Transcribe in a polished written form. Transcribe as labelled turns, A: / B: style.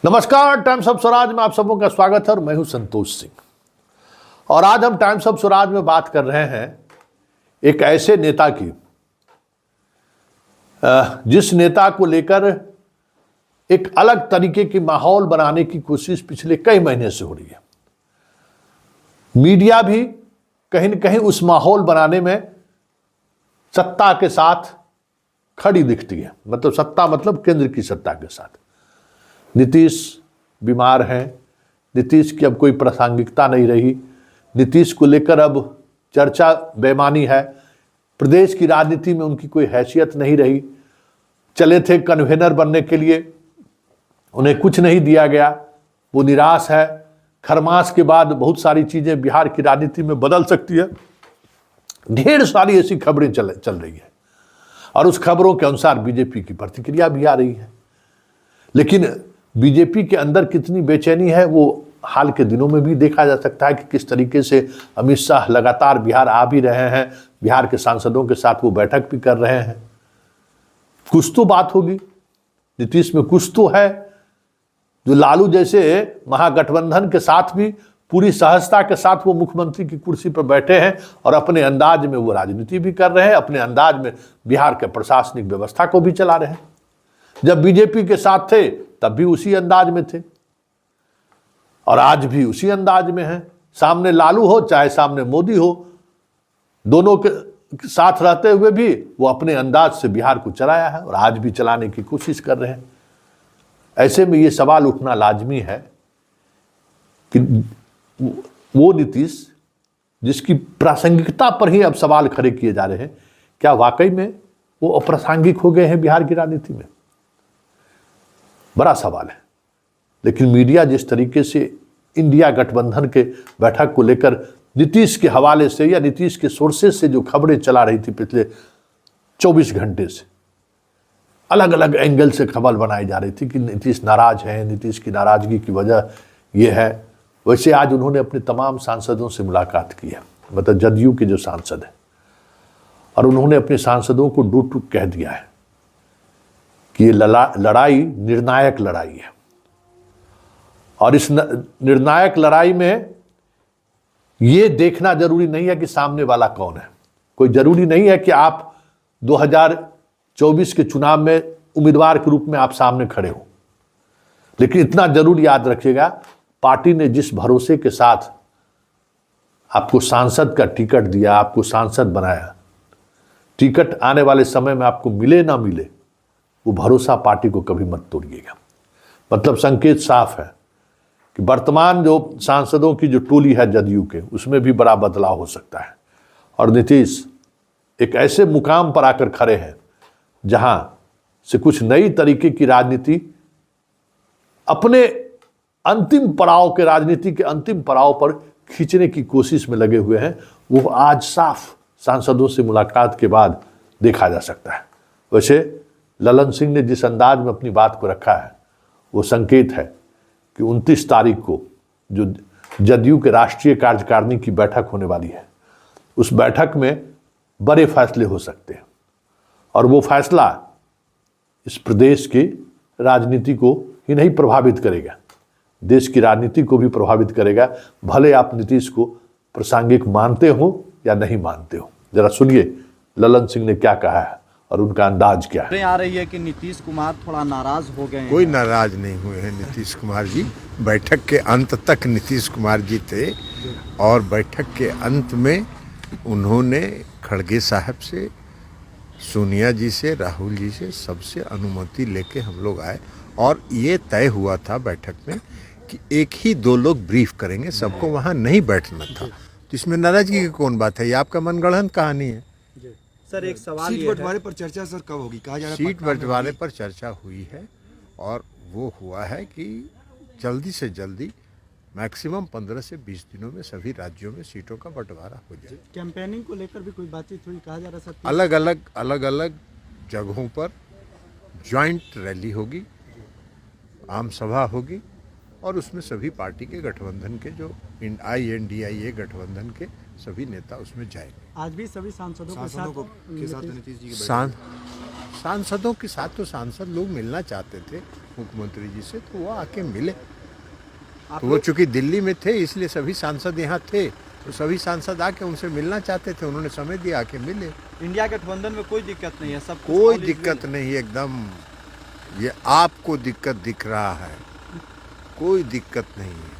A: नमस्कार, times of Swaraj में आप सबों का स्वागत है और मैं हूं संतोष सिंह। और आज हम टाइम्स ऑफ स्वराज में बात कर रहे हैं एक ऐसे नेता की, जिस नेता को लेकर एक अलग तरीके की माहौल बनाने की कोशिश पिछले कई महीने से हो रही है। मीडिया भी कहीं न कहीं उस माहौल बनाने में सत्ता के साथ खड़ी दिखती है। मतलब सत्ता मतलब केंद्र की सत्ता के साथ। नीतीश बीमार हैं, नीतीश की अब कोई प्रासंगिकता नहीं रही, नीतीश को लेकर अब चर्चा बेमानी है, प्रदेश की राजनीति में उनकी कोई हैसियत नहीं रही। चले थे कन्वेनर बनने के लिए, उन्हें कुछ नहीं दिया गया, वो निराश है। खरमास के बाद बहुत सारी चीज़ें बिहार की राजनीति में बदल सकती है। ढेर सारी ऐसी खबरें चल रही है और उस खबरों के अनुसार बीजेपी की प्रतिक्रिया भी आ रही है। लेकिन बीजेपी के अंदर कितनी बेचैनी है वो हाल के दिनों में भी देखा जा सकता है कि किस तरीके से अमित शाह लगातार बिहार आ भी रहे हैं, बिहार के सांसदों के साथ वो बैठक भी कर रहे हैं। कुछ तो बात होगी, नीतीश में कुछ तो है जो लालू जैसे महागठबंधन के साथ भी पूरी सहजता के साथ वो मुख्यमंत्री की कुर्सी पर बैठे हैं और अपने अंदाज में वो राजनीति भी कर रहे हैं, अपने अंदाज में बिहार के प्रशासनिक व्यवस्था को भी चला रहे हैं। जब बीजेपी के साथ थे तब भी उसी अंदाज में थे और आज भी उसी अंदाज में हैं। सामने लालू हो चाहे सामने मोदी हो, दोनों के साथ रहते हुए भी वो अपने अंदाज से बिहार को चलाया है और आज भी चलाने की कोशिश कर रहे हैं। ऐसे में ये सवाल उठना लाजमी है कि वो नीतीश जिसकी प्रासंगिकता पर ही अब सवाल खड़े किए जा रहे हैं, क्या वाकई में वो अप्रासंगिक हो गए हैं बिहार की राजनीति में? बड़ा सवाल है। लेकिन मीडिया जिस तरीके से इंडिया गठबंधन के बैठक को लेकर नीतीश के हवाले से या नीतीश के सोर्सेज से जो खबरें चला रही थी पिछले 24 घंटे से, अलग अलग एंगल से खबर बनाई जा रही थी कि नीतीश नाराज हैं, नीतीश की नाराजगी की वजह ये है। वैसे आज उन्होंने अपने तमाम सांसदों से मुलाकात की है, मतलब जदयू के जो सांसद हैं, और उन्होंने अपने सांसदों को डूट टूट कह दिया है कि ये लड़ाई निर्णायक लड़ाई है और इस निर्णायक लड़ाई में ये देखना जरूरी नहीं है कि सामने वाला कौन है। कोई जरूरी नहीं है कि आप 2024 के चुनाव में उम्मीदवार के रूप में आप सामने खड़े हो, लेकिन इतना जरूर याद रखिएगा, पार्टी ने जिस भरोसे के साथ आपको सांसद का टिकट दिया, आपको सांसद बनाया, टिकट आने वाले समय में आपको मिले ना मिले, वो भरोसा पार्टी को कभी मत तोड़िएगा। मतलब संकेत साफ है कि वर्तमान जो सांसदों की जो टोली है जदयू के, उसमें भी बड़ा बदलाव हो सकता है और नीतीश एक ऐसे मुकाम पर आकर खड़े हैं जहां से कुछ नई तरीके की राजनीति अपने अंतिम पड़ाव के, राजनीति के अंतिम पड़ाव पर खींचने की कोशिश में लगे हुए हैं। वो आज साफ सांसदों से मुलाकात के बाद देखा जा सकता है। वैसे ललन सिंह ने जिस अंदाज में अपनी बात को रखा है वो संकेत है कि 29 तारीख को जो जदयू के राष्ट्रीय कार्यकारिणी की बैठक होने वाली है, उस बैठक में बड़े फैसले हो सकते हैं और वो फैसला इस प्रदेश की राजनीति को ही नहीं प्रभावित करेगा, देश की राजनीति को भी प्रभावित करेगा। भले आप नीतीश को प्रासंगिक मानते हो या नहीं मानते हो। जरा सुनिए ललन सिंह ने क्या कहा है और उनका अंदाज क्या है।
B: आ रही है कि नीतीश कुमार थोड़ा नाराज हो गए हैं।
C: कोई नाराज नहीं हुए हैं नीतीश कुमार जी। बैठक के अंत तक नीतीश कुमार जी थे और बैठक के अंत में उन्होंने खड़गे साहब से, सोनिया जी से, राहुल जी से, सबसे अनुमति लेके हम लोग आए और ये तय हुआ था बैठक में कि एक ही दो लोग ब्रीफ करेंगे, सबको वहाँ नहीं बैठना था। तो इसमें नाराजगी की कौन बात है? ये आपका मनगढ़ंत कहानी है।
B: सर एक सवाल,
D: सीट बंटवारे पर चर्चा सर कब होगी? कहा जा रहा है
C: सीट बंटवारे पर चर्चा हुई है और वो हुआ है कि जल्दी से जल्दी मैक्सिमम 15 से 20 दिनों में सभी राज्यों में सीटों का बंटवारा हो जाए।
B: कैंपेनिंग को लेकर भी कोई बातचीत हुई? कहा जा रहा है
C: अलग अलग जगहों पर ज्वाइंट रैली होगी, आम सभा होगी और उसमें सभी पार्टी के गठबंधन के जो INDIA गठबंधन के सभी नेता उसमें जाएंगे।
B: आज भी सभी सांसदों के साथ
D: नीतीश जी की
C: सांसदों के साथ तो सांसद लोग मिलना चाहते थे मुख्यमंत्री जी से, तो वो आके मिले। तो वो चूंकि दिल्ली में थे इसलिए सभी सांसद यहाँ थे, तो सभी सांसद आके उनसे मिलना चाहते थे, उन्होंने समय दिया, आके मिले।
B: इंडिया गठबंधन में कोई दिक्कत नहीं है, सब कुछ
C: कोई
B: all is
C: दिक्कत
B: well।
C: नहीं, एकदम ये आपको दिक्कत दिख रहा है, कोई दिक्कत नहीं है।